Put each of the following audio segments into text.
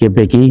KPK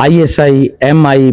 ISI, MI,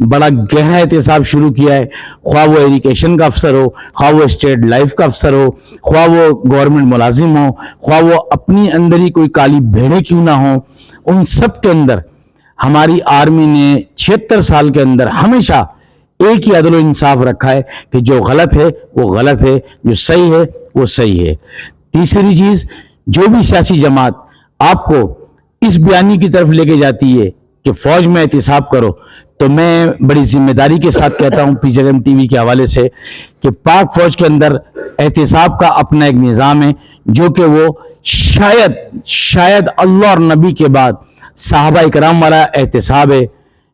بڑا گہرا احتساب شروع کیا ہے، خواہ وہ ایجوکیشن کا افسر ہو، خواہ وہ اسٹیٹ لائف کا افسر ہو، خواہ وہ گورنمنٹ ملازم ہو، خواہ وہ اپنی اندر ہی کوئی کالی بھیڑیں کیوں نہ ہوں، ان سب کے اندر ہماری آرمی نے 76 سال کے اندر ہمیشہ ایک ہی عدل و انصاف رکھا ہے کہ جو غلط ہے وہ غلط ہے، جو صحیح ہے وہ صحیح ہے۔ تیسری چیز، جو بھی سیاسی جماعت آپ کو اس بیانی کی طرف لے کے جاتی ہے کہ فوج میں احتساب کرو، تو میں بڑی ذمہ داری کے ساتھ کہتا ہوں پی جگن ٹی وی کے حوالے سے کہ پاک فوج کے اندر احتساب کا اپنا ایک نظام ہے، جو کہ وہ شاید اللہ اور نبی کے بعد صحابہ اکرام والا احتساب ہے،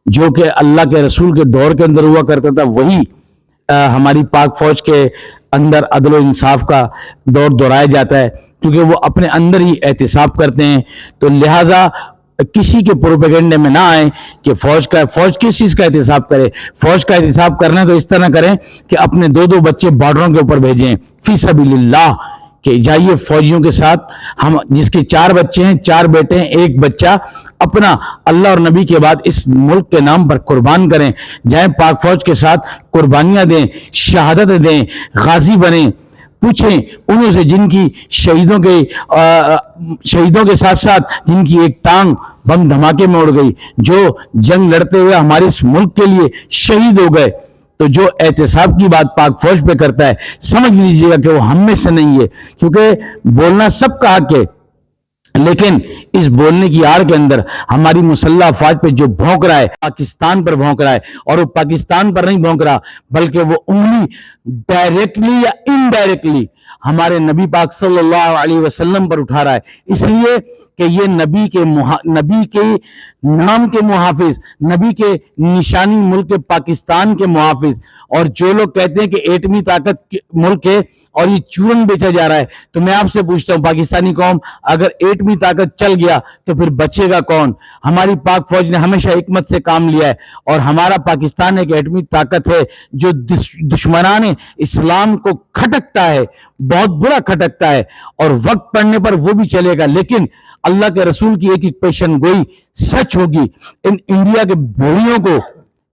جو کہ اللہ کے رسول کے دور کے اندر ہوا کرتا تھا، وہی ہماری پاک فوج کے اندر عدل و انصاف کا دور دہرایا جاتا ہے، کیونکہ وہ اپنے اندر ہی احتساب کرتے ہیں۔ تو لہٰذا کسی کے پروپیگنڈے میں نہ آئیں کہ فوج کس چیز کا احتساب کرے۔ فوج کا احتساب کرنا تو اس طرح کریں کہ اپنے 2 بچے بارڈروں کے اوپر بھیجیں فی سبیل اللہ، کہ جائیے فوجیوں کے ساتھ، ہم جس کے 4 بچے ہیں، 4 بیٹے ہیں، 1 بچہ اپنا اللہ اور نبی کے بعد اس ملک کے نام پر قربان کریں، جائیں پاک فوج کے ساتھ قربانیاں دیں، شہادت دیں، غازی بنیں۔ پوچھیں انہوں سے جن کی شہیدوں کے ساتھ ساتھ جن کی ایک ٹانگ بم دھماکے میں اڑ گئی، جو جنگ لڑتے ہوئے ہمارے اس ملک کے لیے شہید ہو گئے۔ تو جو احتساب کی بات پاک فوج پہ کرتا ہے، سمجھ لیجئے گا کہ وہ ہم میں سے نہیں ہے، کیونکہ بولنا سب کا حق ہے، لیکن اس بولنے کی آڑ کے اندر ہماری مسلح افواج پہ جو بھونک رہا ہے، پاکستان پر بھونک رہا ہے، اور وہ پاکستان پر نہیں بھونک رہا، بلکہ وہ انگلی ڈائریکٹلی یا انڈائریکٹلی ہمارے نبی پاک صلی اللہ علیہ وسلم پر اٹھا رہا ہے، اس لیے کہ یہ نبی کے نام کے محافظ، نبی کے نشانی ملک پاکستان کے محافظ، اور جو لوگ کہتے ہیں کہ ایٹمی طاقت ملک ہے اور یہ چورن بیچا جا رہا ہے، تو میں آپ سے پوچھتا ہوں پاکستانی قوم، اگر ایٹمی طاقت چل گیا تو پھر بچے گا کون؟ ہماری پاک فوج نے ہمیشہ حکمت سے کام لیا ہے، اور ہمارا پاکستان ایک ایٹمی طاقت ہے جو دشمنان اسلام کو کھٹکتا ہے، بہت برا کھٹکتا ہے، اور وقت پڑنے پر وہ بھی چلے گا، لیکن اللہ کے رسول کی ایک پیشن گوئی سچ ہوگی۔ ان انڈیا کے بھیڑیوں کو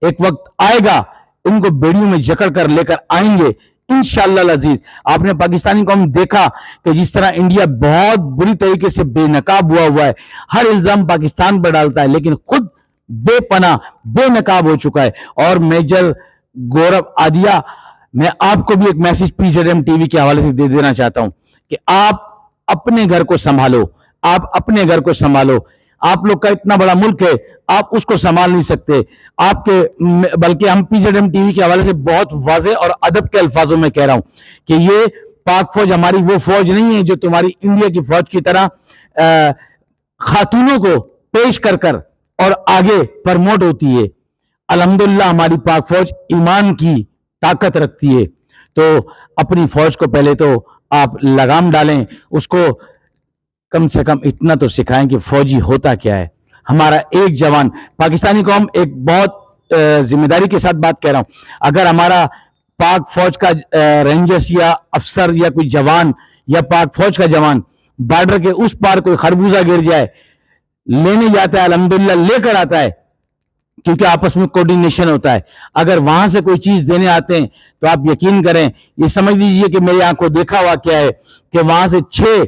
ایک وقت آئے گا، ان کو بیڑیوں میں جکڑ کر لے کر آئیں گے انشاءاللہ العزیز۔ آپ نے پاکستانی قوم دیکھا کہ جس طرح انڈیا بہت بری طریقے سے بے نقاب ہوا ہے، ہر الزام پاکستان پر ڈالتا ہے، لیکن خود بے پناہ بے نقاب ہو چکا ہے۔ اور میجر گورو آدیا، میں آپ کو بھی ایک message P Z M T V کے حوالے سے دے دینا چاہتا ہوں کہ آپ اپنے گھر کو سنبھالو، آپ اپنے گھر کو سنبھالو۔ آپ لوگ کا اتنا بڑا ملک ہے، آپ اس کو سنبھال نہیں سکتے، بلکہ ہم P Z M T V کے حوالے سے بہت واضح اور ادب کے الفاظوں میں کہہ رہا ہوں کہ یہ پاک فوج ہماری وہ فوج نہیں ہے جو تمہاری انڈیا کی فوج کی طرح خاتونوں کو پیش کر اور آگے پرموٹ ہوتی ہے۔ الحمدللہ ہماری پاک فوج ایمان کی طاقت رکھتی ہے۔ تو اپنی فوج کو پہلے تو آپ لگام ڈالیں، اس کو کم سے کم اتنا تو سکھائیں کہ فوجی ہوتا کیا ہے۔ ہمارا ایک جوان، پاکستانی قوم، ایک بہت ذمہ داری کے ساتھ بات کہہ رہا ہوں، اگر ہمارا پاک فوج کا رینجرز یا افسر یا کوئی جوان یا پاک فوج کا جوان بارڈر کے اس پار کوئی خربوزہ گر جائے، لینے جاتا ہے، الحمدللہ لے کر آتا ہے، کیونکہ آپس میں کوارڈینیشن ہوتا ہے۔ اگر وہاں سے کوئی چیز دینے آتے ہیں تو آپ یقین کریں، یہ سمجھ لیجئے کہ میری آنکھوں دیکھا ہوا کیا ہے کہ وہاں سے 6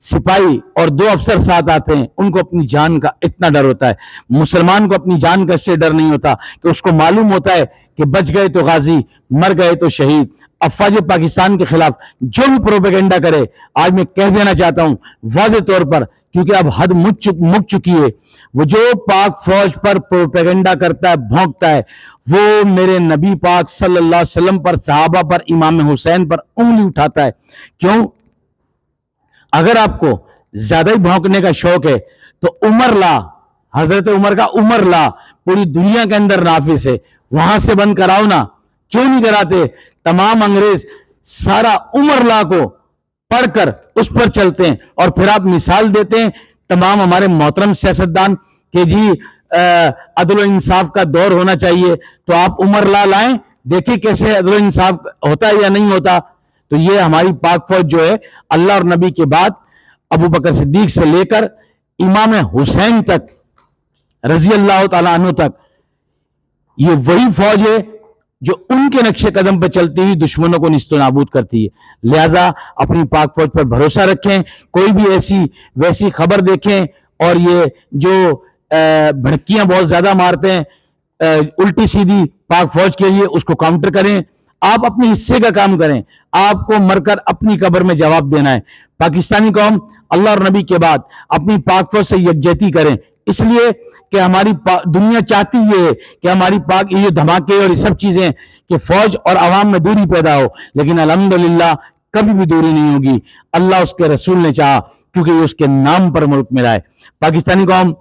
سپاہی اور 2 افسر ساتھ آتے ہیں، ان کو اپنی جان کا اتنا ڈر ہوتا ہے۔ مسلمان کو اپنی جان کا اس سے ڈر نہیں ہوتا کہ اس کو معلوم ہوتا ہے کہ بچ گئے تو غازی، مر گئے تو شہید۔ افواج پاکستان کے خلاف جو بھی پروپیگنڈا کرے، آج میں کہہ دینا چاہتا ہوں واضح طور پر، کیونکہ اب حد مک چکی ہے، وہ جو پاک فوج پر پروپیگنڈا کرتا ہے، بھونکتا ہے، وہ میرے نبی پاک صلی اللہ علیہ وسلم پر، صحابہ پر، امام حسین پر انگلی اٹھاتا ہے۔ کیوں؟ اگر آپ کو زیادہ ہی بھونکنے کا شوق ہے تو عمر لا، حضرت عمر کا عمر لا، پوری دنیا کے اندر نافذ ہے، وہاں سے بند کراؤ نا، کیوں نہیں کراتے؟ تمام انگریز سارا عمر لا کو پڑھ کر اس پر چلتے ہیں، اور پھر آپ مثال دیتے ہیں تمام ہمارے محترم سیاستدان کہ جی عدل و انصاف کا دور ہونا چاہیے، تو آپ عمر لا لائیں، دیکھیں کیسے عدل و انصاف ہوتا ہے یا نہیں ہوتا۔ تو یہ ہماری پاک فوج جو ہے، اللہ اور نبی کے بعد ابو بکر صدیق سے لے کر امام حسین تک رضی اللہ تعالیٰ عنہ تک، یہ وہی فوج ہے جو ان کے نقش قدم پہ چلتی ہوئی دشمنوں کو نیست و نابود کرتی ہے. لہٰذا اپنی پاک فوج پر بھروسہ رکھیں. کوئی بھی ایسی ویسی خبر دیکھیں اور یہ جو بھڑکیاں بہت زیادہ مارتے ہیں الٹی سیدھی پاک فوج کے لیے, اس کو کاؤنٹر کریں. آپ اپنے حصے کا کام کریں. آپ کو مر کر اپنی قبر میں جواب دینا ہے. پاکستانی قوم اللہ اور نبی کے بعد اپنی پاک فوج سے یکجہتی کریں, اس لیے کہ ہماری دنیا چاہتی یہ ہے کہ ہماری پاک یہ دھماکے اور یہ سب چیزیں کہ فوج اور عوام میں دوری پیدا ہو, لیکن الحمدللہ کبھی بھی دوری نہیں ہوگی. اللہ اس کے رسول نے چاہا, کیونکہ یہ اس کے نام پر ملک ملا ہے. پاکستانی قوم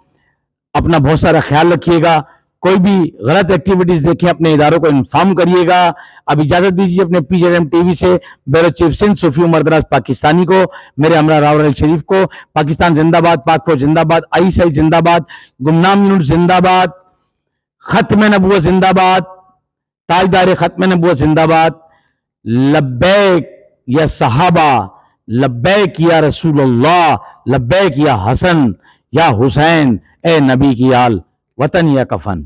اپنا بہت سارا خیال رکھیے گا. کوئی بھی غلط ایکٹیویٹیز دیکھیں اپنے اداروں کو انفارم کریے گا. اب اجازت دیجیے اپنے PJM TV سے بیورو چیف سندھ صوفی عمر دراز پاکستانی کو, میرے ہمراہ راور شریف کو, پاکستان زندہ باد, پاک فوج زندہ باد, ISI زندہ باد, گمنام یونٹ زندہ باد, ختم نبوت زندہ باد, تاجدار ختم نبوت زندہ باد. لبیک یا صحابہ, لبیک یا رسول اللہ, لبیک یا حسن یا حسین, اے نبی کی آل, وطن یا کفن.